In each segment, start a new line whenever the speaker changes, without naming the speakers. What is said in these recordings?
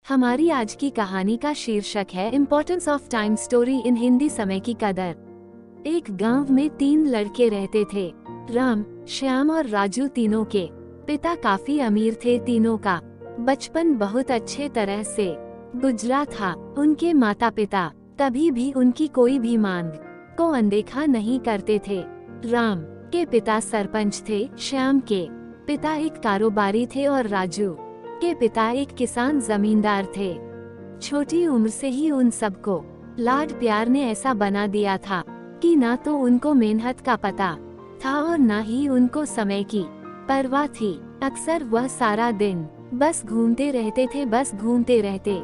हमारी आज की कहानी का शीर्षक है importance of time story in Hindi समय की कदर। एक गांव में 3 लड़के रहते थे, राम, श्याम और राजू। तीनों के पिता काफी अमीर थे। तीनों का बचपन बहुत अच्छे तरह से गुजरा था। उनके माता पिता कभी भी उनकी कोई भी मांग को अनदेखा नहीं करते थे। राम के पिता सरपंच थे, श्याम के पिता एक कारोबारी थे और राजू के पिता एक किसान जमींदार थे। छोटी उम्र से ही उन सबको लाड प्यार ने ऐसा बना दिया था कि ना तो उनको मेहनत का पता था और ना ही उनको समय की परवाह थी। अक्सर वह सारा दिन बस घूमते रहते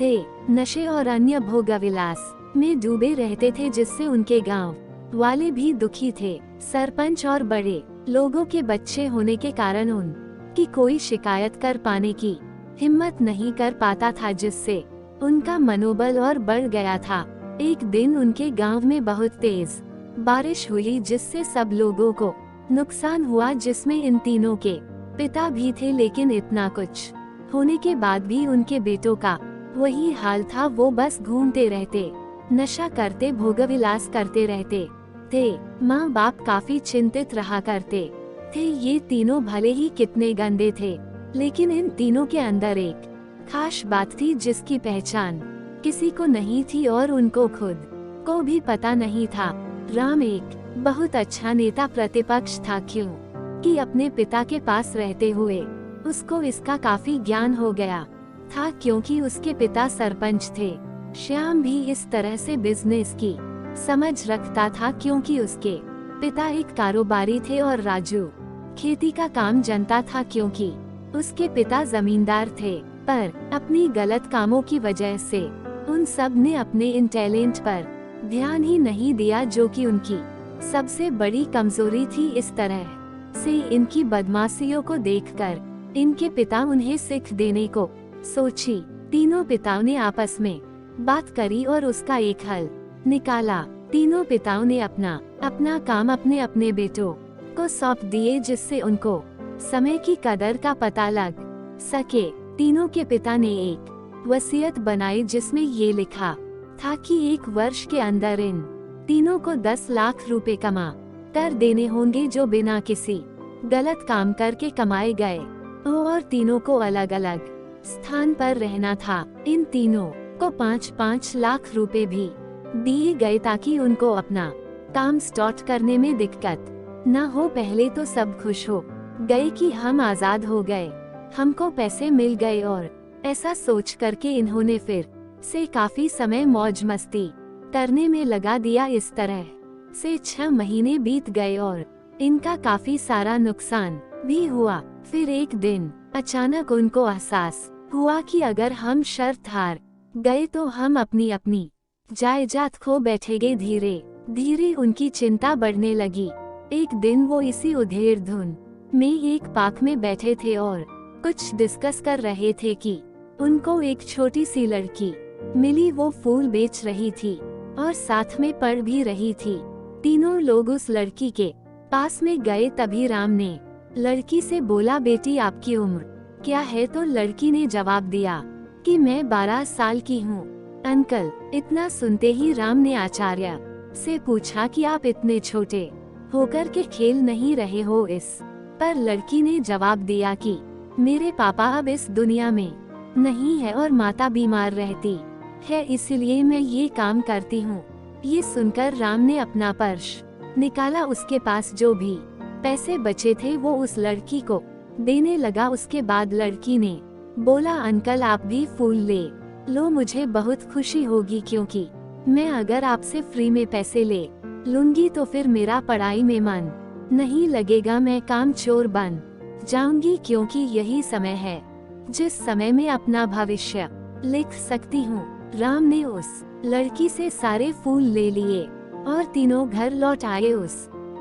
थे। नशे और अन्य भोगविलास में डूबे रहते थे, जिससे उनके गांव वाले भी दुखी थे। सरपंच और बड़े लोगों के बच्चे होने के कारण उनकी कोई शिकायत कर पाने की हिम्मत नहीं कर पाता था, जिससे उनका मनोबल और बढ़ गया था। एक दिन उनके गांव में बहुत तेज बारिश हुई, जिससे सब लोगों को नुकसान हुआ, जिसमें इन तीनों के पिता भी थे। लेकिन इतना कुछ होने के बाद भी उनके बेटों का वही हाल था। वो बस घूमते रहते, नशा करते, भोगविलास करते रहते थे। माँ बाप काफी चिंतित रहा करते थे। ये तीनों भले ही कितने गंदे थे, लेकिन इन तीनों के अंदर एक खास बात थी जिसकी पहचान किसी को नहीं थी और उनको खुद को भी पता नहीं था। राम एक बहुत अच्छा नेता प्रतिपक्ष था, क्यों कि अपने पिता के पास रहते हुए उसको इसका काफी ज्ञान हो गया था, क्योंकि उसके पिता सरपंच थे। श्याम भी इस तरह से बिजनेस की समझ रखता था, क्योंकि उसके पिता एक कारोबारी थे और राजू खेती का काम जानता था, क्योंकि उसके पिता जमींदार थे। पर अपनी गलत कामों की वजह से उन सब ने अपने इन टैलेंट पर ध्यान ही नहीं दिया, जो कि उनकी सबसे बड़ी कमजोरी थी। इस तरह से इनकी बदमाशियों को देखकर इनके पिता उन्हें सीख देने को सोची। तीनों पिताओं ने आपस में बात करी और उसका एक हल निकाला। तीनों पिताओं ने अपना अपना काम अपने अपने बेटों को सौंप दिए, जिससे उनको समय की कदर का पता लग सके। तीनों के पिता ने एक वसीयत बनाई, जिसमें ये लिखा था कि 1 वर्ष के अंदर इन तीनों को 10 लाख रुपए कमा कर देने होंगे, जो बिना किसी गलत काम करके कमाए गए। और तीनों को अलग अलग स्थान पर रहना था। इन तीनों को 5-5 लाख रुपए भी दिए गए, ताकि उनको अपना काम स्टार्ट करने में दिक्कत न हो। पहले तो सब खुश हो गए कि हम आजाद हो गए, हमको पैसे मिल गए, और ऐसा सोच करके इन्होंने फिर से काफी समय मौज मस्ती करने में लगा दिया। इस तरह से 6 महीने बीत गए और इनका काफी सारा नुकसान भी हुआ। फिर एक दिन अचानक उनको एहसास हुआ कि अगर हम शर्त हार गए तो हम अपनी अपनी जायदाद खो बैठेंगे। धीरे धीरे उनकी चिंता बढ़ने लगी। एक दिन वो इसी उधेड़ धुन में एक पार्क में बैठे थे और कुछ डिस्कस कर रहे थे कि उनको एक छोटी सी लड़की मिली। वो फूल बेच रही थी और साथ में पढ़ भी रही थी। तीनों लोग उस लड़की के पास में गए। तभी राम ने लड़की से बोला, बेटी आपकी उम्र क्या है? तो लड़की ने जवाब दिया कि मैं 12 साल की हूँ अंकल। इतना सुनते ही राम ने आचार्य से पूछा कि आप इतने छोटे होकर के खेल नहीं रहे हो? इस पर लड़की ने जवाब दिया कि मेरे पापा अब इस दुनिया में नहीं है और माता बीमार रहती है, इसलिए मैं ये काम करती हूँ। ये सुनकर राम ने अपना पर्स निकाला। उसके पास जो भी पैसे बचे थे वो उस लड़की को देने लगा। उसके बाद लड़की ने बोला, अंकल आप भी फूल ले लो, मुझे बहुत खुशी होगी, क्योंकि मैं अगर आपसे फ्री में पैसे ले लूंगी तो फिर मेरा पढ़ाई में मन नहीं लगेगा, मैं काम चोर बन जाऊंगी, क्योंकि यही समय है जिस समय में अपना भविष्य लिख सकती हूँ। राम ने उस लड़की से सारे फूल ले लिए और तीनों घर लौट आए। उस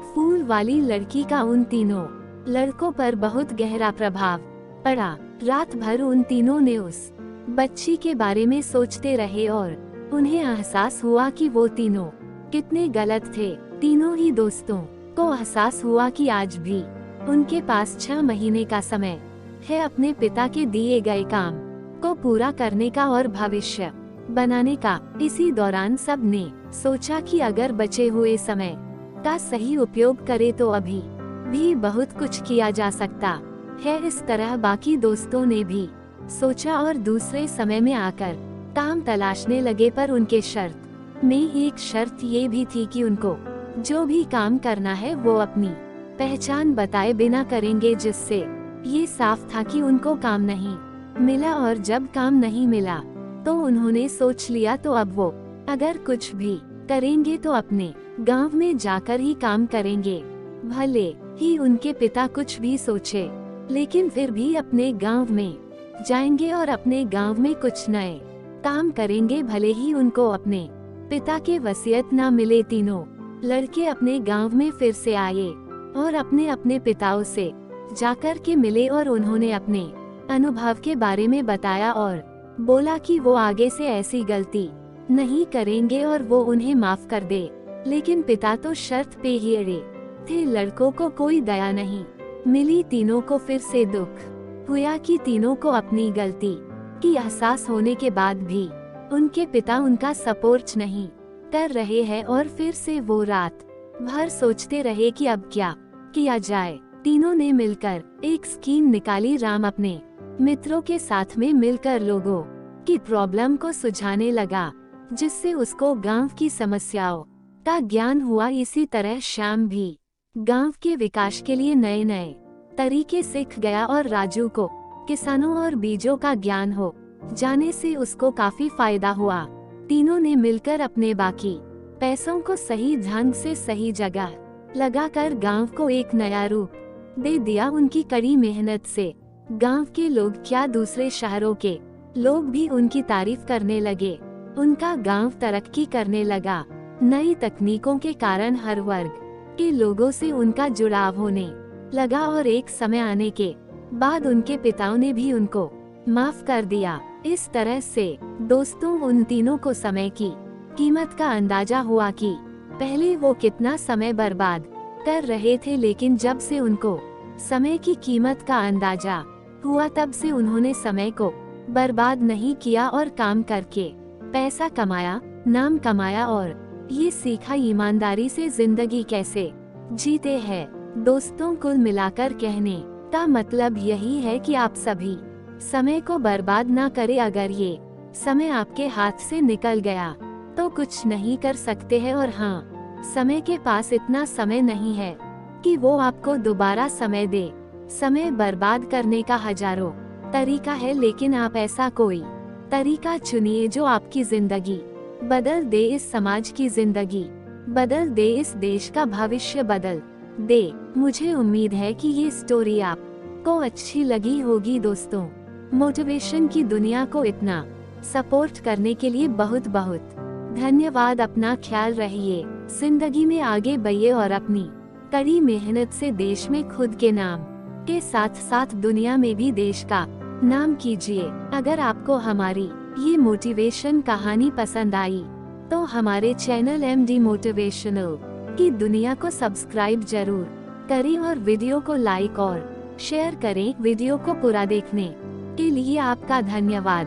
फूल वाली लड़की का उन तीनों लड़कों पर बहुत गहरा प्रभाव पड़ा। रात भर उन तीनों ने उस बच्ची के बारे में सोचते रहे और उन्हें एहसास हुआ कि वो तीनों कितने गलत थे। तीनों ही दोस्तों को एहसास हुआ कि आज भी उनके पास 6 महीने का समय है अपने पिता के दिए गए काम को पूरा करने का और भविष्य बनाने का। इसी दौरान सब ने सोचा कि अगर बचे हुए समय का सही उपयोग करे तो अभी भी बहुत कुछ किया जा सकता है। इस तरह बाकी दोस्तों ने भी सोचा और दूसरे समय में आकर काम तलाशने लगे, पर उनके शर्त में एक शर्त ये भी थी कि उनको जो भी काम करना है वो अपनी पहचान बताए बिना करेंगे, जिससे ये साफ था कि उनको काम नहीं मिला। और जब काम नहीं मिला तो उन्होंने सोच लिया तो अब वो अगर कुछ भी करेंगे तो अपने गांव में जाकर ही काम करेंगे। भले ही उनके पिता कुछ भी सोचे, लेकिन फिर भी अपने गांव में जाएंगे और अपने गांव में कुछ नए काम करेंगे, भले ही उनको अपने पिता के वसीयत ना मिले। तीनों लड़के अपने गांव में फिर से आए और अपने अपने पिताओं से जाकर के मिले और उन्होंने अपने अनुभव के बारे में बताया और बोला कि वो आगे से ऐसी गलती नहीं करेंगे और वो उन्हें माफ कर दे। लेकिन पिता तो शर्त पे ही अड़े थे। लड़कों को कोई दया नहीं मिली। तीनों को फिर से दुख हुआ कि तीनों को अपनी गलती की एहसास होने के बाद भी उनके पिता उनका सपोर्ट नहीं कर रहे हैं। और फिर से वो रात भर सोचते रहे कि अब क्या किया जाए। तीनों ने मिलकर एक स्कीम निकाली। राम अपने मित्रों के साथ में मिलकर लोगों की प्रॉब्लम को सुलझाने लगा, जिससे उसको गांव की समस्याओं का ज्ञान हुआ। इसी तरह श्याम भी गांव के विकास के लिए नए नए तरीके सीख गया और राजू को किसानों और बीजों का ज्ञान हो जाने से उसको काफी फायदा हुआ। तीनों ने मिलकर अपने बाकी पैसों को सही ढंग से सही जगह लगाकर गांव को एक नया रूप दे दिया। उनकी कड़ी मेहनत से गांव के लोग क्या दूसरे शहरों के लोग भी उनकी तारीफ करने लगे। उनका गांव तरक्की करने लगा। नई तकनीकों के कारण हर वर्ग के लोगों से उनका जुड़ाव होने लगा और एक समय आने के बाद उनके पिताओं ने भी उनको माफ कर दिया। इस तरह से दोस्तों उन तीनों को समय की कीमत का अंदाजा हुआ कि पहले वो कितना समय बर्बाद कर रहे थे, लेकिन जब से उनको समय की कीमत का अंदाजा हुआ तब से उन्होंने समय को बर्बाद नहीं किया और काम करके पैसा कमाया, नाम कमाया और ये सीखा ईमानदारी से जिंदगी कैसे जीते हैं। दोस्तों कुल मिलाकर कहने का मतलब यही है कि आप सभी समय को बर्बाद ना करें। अगर ये समय आपके हाथ से निकल गया तो कुछ नहीं कर सकते हैं, और हाँ, समय के पास इतना समय नहीं है कि वो आपको दोबारा समय दे। समय बर्बाद करने का हजारों तरीका है, लेकिन आप ऐसा कोई तरीका चुनिए जो आपकी जिंदगी बदल दे, इस समाज की जिंदगी बदल दे, इस देश का भविष्य बदल दे। मुझे उम्मीद है कि ये स्टोरी आपको अच्छी लगी होगी। दोस्तों, मोटिवेशन की दुनिया को इतना सपोर्ट करने के लिए बहुत बहुत धन्यवाद। अपना ख्याल रखिए, जिंदगी में आगे बढ़िए और अपनी कड़ी मेहनत से देश में खुद के नाम के साथ साथ दुनिया में भी देश का नाम कीजिए। अगर आपको हमारी ये मोटिवेशन कहानी पसंद आई तो हमारे चैनल MD मोटिवेशनल की दुनिया को सब्सक्राइब जरूर करें और वीडियो को लाइक और शेयर करें। वीडियो को पूरा देखने के लिए आपका धन्यवाद।